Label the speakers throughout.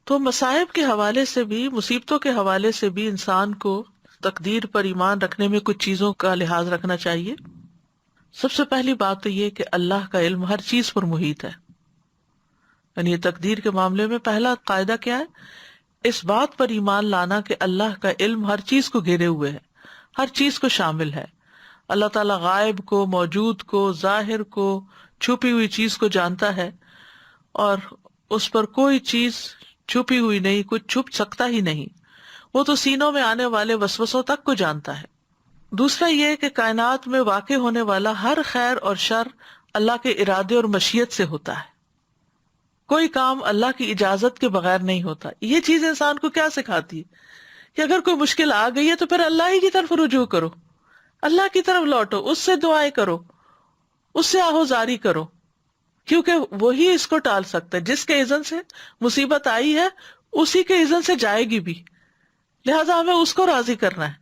Speaker 1: تو مصائب کے حوالے سے بھی، مصیبتوں کے حوالے سے بھی انسان کو تقدیر پر ایمان رکھنے میں کچھ چیزوں کا لحاظ رکھنا چاہیے. سب سے پہلی بات تو یہ کہ اللہ کا علم ہر چیز پر محیط ہے. یعنی تقدیر کے معاملے میں پہلا قاعدہ کیا ہے؟ اس بات پر ایمان لانا کہ اللہ کا علم ہر چیز کو گھیرے ہوئے ہے، ہر چیز کو شامل ہے. اللہ تعالیٰ غائب کو، موجود کو، ظاہر کو، چھپی ہوئی چیز کو جانتا ہے، اور اس پر کوئی چیز چھپی ہوئی نہیں، کچھ چھپ سکتا ہی نہیں. وہ تو سینوں میں آنے والے وسوسوں تک کو جانتا ہے. دوسرا یہ کہ کائنات میں واقع ہونے والا ہر خیر اور شر اللہ کے ارادے اور مشیت سے ہوتا ہے. کوئی کام اللہ کی اجازت کے بغیر نہیں ہوتا. یہ چیز انسان کو کیا سکھاتی ہے کہ اگر کوئی مشکل آ گئی ہے تو پھر اللہ ہی کی طرف رجوع کرو، اللہ کی طرف لوٹو، اس سے دعائیں کرو، اس سے آہوزاری کرو، کیونکہ وہی اس کو ٹال سکتا ہے. جس کے اذن سے مصیبت آئی ہے اسی کے اذن سے جائے گی بھی، لہٰذا ہمیں اس کو راضی کرنا ہے.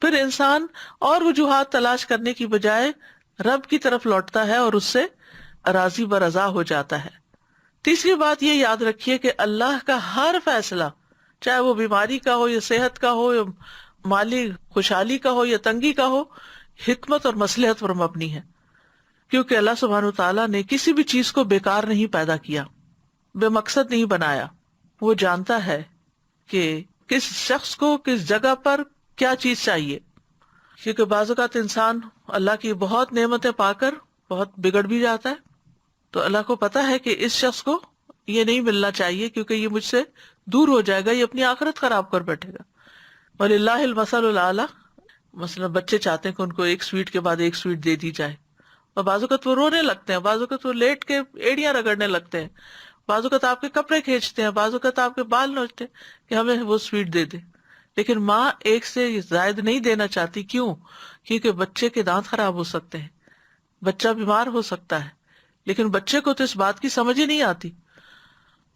Speaker 1: پھر انسان اور وجوہات تلاش کرنے کی بجائے رب کی طرف لوٹتا ہے اور اس سے راضی برضا ہو جاتا ہے. تیسری بات یہ یاد رکھیے کہ اللہ کا ہر فیصلہ، چاہے وہ بیماری کا ہو یا صحت کا ہو یا مالی خوشحالی کا ہو یا تنگی کا ہو، حکمت اور مصلحت پر مبنی ہے. کیونکہ اللہ سبحانہ وتعالیٰ نے کسی بھی چیز کو بیکار نہیں پیدا کیا، بے مقصد نہیں بنایا. وہ جانتا ہے کہ کس شخص کو کس جگہ پر کیا چیز چاہیے. کیونکہ بعض اوقات انسان اللہ کی بہت نعمتیں پا کر بہت بگڑ بھی جاتا ہے. تو اللہ کو پتا ہے کہ اس شخص کو یہ نہیں ملنا چاہیے کیونکہ یہ مجھ سے دور ہو جائے گا، یہ اپنی آخرت خراب کر بیٹھے گا. وَلِلَّهِ الْمَثَلُ الْأَعْلَىٰ. مثلا بچے چاہتے ہیں کہ ان کو ایک سویٹ کے بعد ایک سویٹ دے دی جائے، اور بعض اوقات وہ رونے لگتے ہیں، بعض اوقات وہ لیٹ کے ایڑیاں رگڑنے لگتے ہیں، بعض اوقات آپ کے کپڑے کھینچتے ہیں، بعض اوقات آپ کے بال نوچتے ہیں کہ ہمیں وہ سویٹ دے دے. لیکن ماں ایک سے زائد نہیں دینا چاہتی. کیوں؟ کیونکہ بچے کے دانت خراب ہو سکتے ہیں، بچہ بیمار ہو سکتا ہے، لیکن بچے کو تو اس بات کی سمجھ ہی نہیں آتی.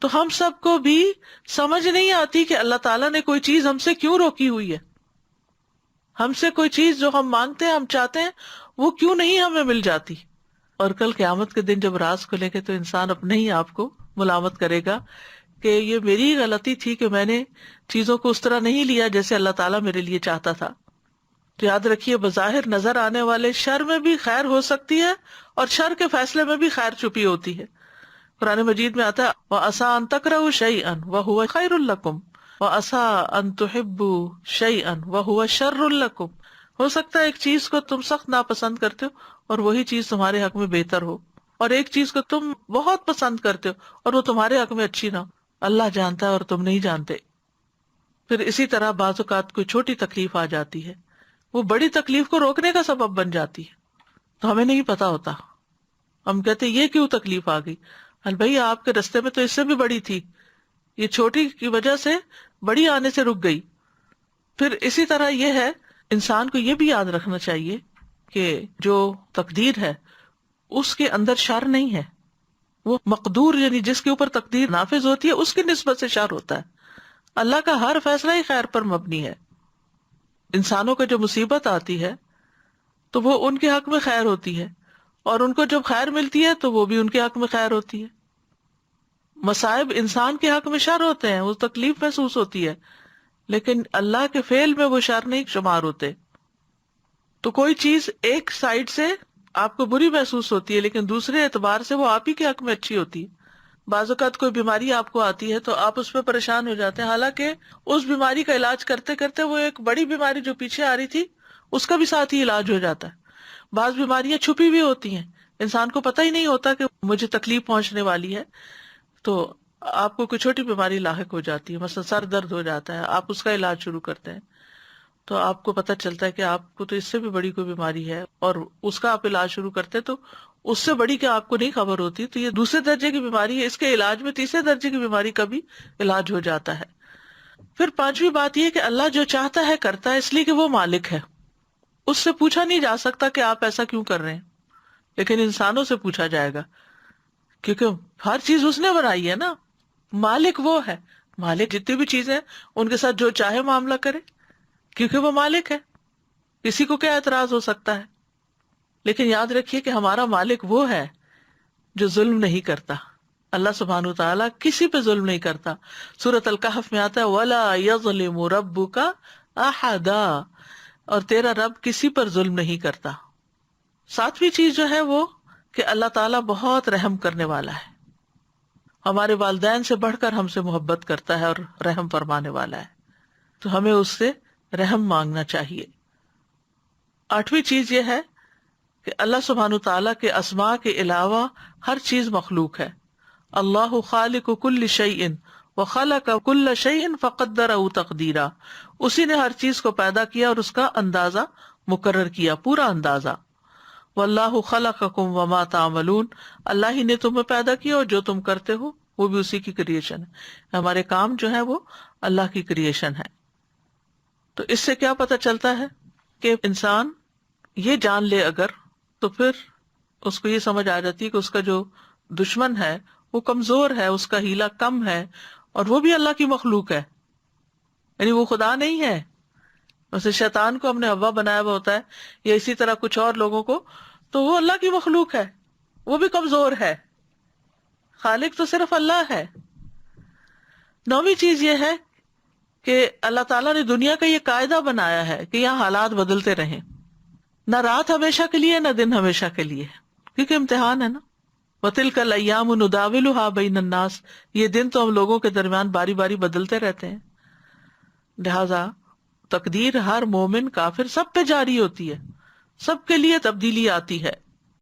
Speaker 1: تو ہم سب کو بھی سمجھ نہیں آتی کہ اللہ تعالیٰ نے کوئی چیز ہم سے کیوں روکی ہوئی ہے. ہم سے کوئی چیز جو ہم مانگتے ہیں، ہم چاہتے ہیں، وہ کیوں نہیں ہمیں مل جاتی. اور کل قیامت کے دن جب راز کھلے گے تو انسان اپنے ہی آپ کو ملامت کرے گا کہ یہ میری غلطی تھی کہ میں نے چیزوں کو اس طرح نہیں لیا جیسے اللہ تعالیٰ میرے لیے چاہتا تھا. تو یاد رکھیے بظاہر نظر آنے والے شر میں بھی خیر ہو سکتی ہے، اور شر کے فیصلے میں بھی خیر چھپی ہوتی ہے. قرآن مجید میں آتا ہے وَعَسَىٰ أَن تَكْرَهُوا شَيْئًا وَهُوَ خَيْرٌ لَكُمْ وَعَسَىٰ أَن تُحِبُّوا شَيْئًا وَهُوَ شَرٌّ لَكُمْ. ہو سکتا ہے ایک چیز کو تم سخت ناپسند کرتے ہو اور وہی چیز تمہارے حق میں بہتر ہو، اور ایک چیز کو تم بہت پسند کرتے ہو اور وہ تمہارے حق میں اچھی نہ ہو. اللہ جانتا ہے اور تم نہیں جانتے. پھر اسی طرح بعض اوقات کوئی چھوٹی تکلیف آ جاتی ہے، وہ بڑی تکلیف کو روکنے کا سبب بن جاتی ہے، تو ہمیں نہیں پتا ہوتا. ہم کہتے یہ کیوں تکلیف آ گئی؟ بھائی آپ کے رستے میں تو اس سے بھی بڑی تھی، یہ چھوٹی کی وجہ سے بڑی آنے سے رک گئی. پھر اسی طرح یہ ہے، انسان کو یہ بھی یاد رکھنا چاہیے کہ جو تقدیر ہے اس کے اندر شر نہیں ہے. وہ مقدور یعنی جس کے اوپر تقدیر نافذ ہوتی ہے اس کی نسبت سے شر ہوتا ہے. اللہ کا ہر فیصلہ ہی خیر پر مبنی ہے. انسانوں کو جو مصیبت آتی ہے تو وہ ان کے حق میں خیر ہوتی ہے، اور ان کو جب خیر ملتی ہے تو وہ بھی ان کے حق میں خیر ہوتی ہے. مصائب انسان کے حق میں شر ہوتے ہیں، وہ تکلیف محسوس ہوتی ہے، لیکن اللہ کے فعل میں وہ شر نہیں شمار ہوتے. تو کوئی چیز ایک سائڈ سے آپ کو بری محسوس ہوتی ہے لیکن دوسرے اعتبار سے وہ آپ ہی کے حق میں اچھی ہوتی ہے. بعض اوقات کوئی بیماری آپ کو آتی ہے تو آپ اس پہ پریشان ہو جاتے ہیں، حالانکہ اس بیماری کا علاج کرتے کرتے وہ ایک بڑی بیماری جو پیچھے آ رہی تھی اس کا بھی ساتھ ہی علاج ہو جاتا ہے. بعض بیماریاں چھپی ہوئی ہوتی ہیں، انسان کو پتہ ہی نہیں ہوتا کہ مجھے تکلیف پہنچنے والی ہے. تو آپ کو کوئی چھوٹی بیماری لاحق ہو جاتی ہے، مثلا سر درد ہو جاتا ہے، آپ اس کا علاج شروع کرتے ہیں تو آپ کو پتہ چلتا ہے کہ آپ کو تو اس سے بھی بڑی کوئی بیماری ہے، اور اس کا آپ علاج شروع کرتے تو اس سے بڑی کیا آپ کو نہیں خبر ہوتی. تو یہ دوسرے درجے کی بیماری ہے، اس کے علاج میں تیسرے درجے کی بیماری کا بھی علاج ہو جاتا ہے. پھر پانچویں بات یہ کہ اللہ جو چاہتا ہے کرتا ہے، اس لیے کہ وہ مالک ہے. اس سے پوچھا نہیں جا سکتا کہ آپ ایسا کیوں کر رہے ہیں، لیکن انسانوں سے پوچھا جائے گا کیونکہ ہر چیز اس نے بنائی ہے نا. مالک وہ ہے، مالک جتنی بھی چیزیں ہیں ان کے ساتھ جو چاہے معاملہ کرے کیونکہ وہ مالک ہے. کسی کو کیا اعتراض ہو سکتا ہے؟ لیکن یاد رکھیے کہ ہمارا مالک وہ ہے جو ظلم نہیں کرتا. اللہ سبحانہ تعالیٰ کسی پہ ظلم نہیں کرتا. سورۃ الکہف میں آتا ہے وَلَا يَظْلِمُ رَبُّكَ أَحَدًا، اور تیرا رب کسی پر ظلم نہیں کرتا. ساتویں چیز جو ہے وہ کہ اللہ تعالیٰ بہت رحم کرنے والا ہے، ہمارے والدین سے بڑھ کر ہم سے محبت کرتا ہے اور رحم فرمانے والا ہے، تو ہمیں اس سے رحم مانگنا چاہیے. آٹھویں چیز یہ ہے کہ اللہ سبحانہ تعالیٰ کے اسماء کے علاوہ ہر چیز مخلوق ہے. اللہ خالق کل شیء وخلق کل شیء فقدرہ تقدیرا، اسی نے ہر چیز کو پیدا کیا اور اس کا اندازہ مقرر کیا، پورا اندازہ. واللہ خلقکم وما تعملون، اللہ ہی نے تمہیں پیدا کیا اور جو تم کرتے ہو وہ بھی اسی کی کریشن ہے. ہمارے کام جو ہے وہ اللہ کی کریشن ہے. تو اس سے کیا پتہ چلتا ہے کہ انسان یہ جان لے اگر، تو پھر اس کو یہ سمجھ آ جاتی ہے کہ اس کا جو دشمن ہے وہ کمزور ہے، اس کا ہیلا کم ہے، اور وہ بھی اللہ کی مخلوق ہے، یعنی وہ خدا نہیں ہے. ویسے شیطان کو ہم نے ہوا بنایا ہوا ہوتا ہے یا اسی طرح کچھ اور لوگوں کو، تو وہ اللہ کی مخلوق ہے، وہ بھی کمزور ہے. خالق تو صرف اللہ ہے. نویں چیز یہ ہے کہ اللہ تعالیٰ نے دنیا کا یہ قاعدہ بنایا ہے کہ یہاں حالات بدلتے رہیں، نہ رات ہمیشہ کے لیے نہ دن ہمیشہ کے لیے، کیونکہ امتحان ہے نا. وَتِلْكَ الْأَيَّامُ نُدَاوِلُهَا بَيْنَ النَّاسِ، یہ دن تو ہم لوگوں کے درمیان باری باری بدلتے رہتے ہیں. لہذا تقدیر ہر مومن کافر سب پہ جاری ہوتی ہے، سب کے لیے تبدیلی آتی ہے.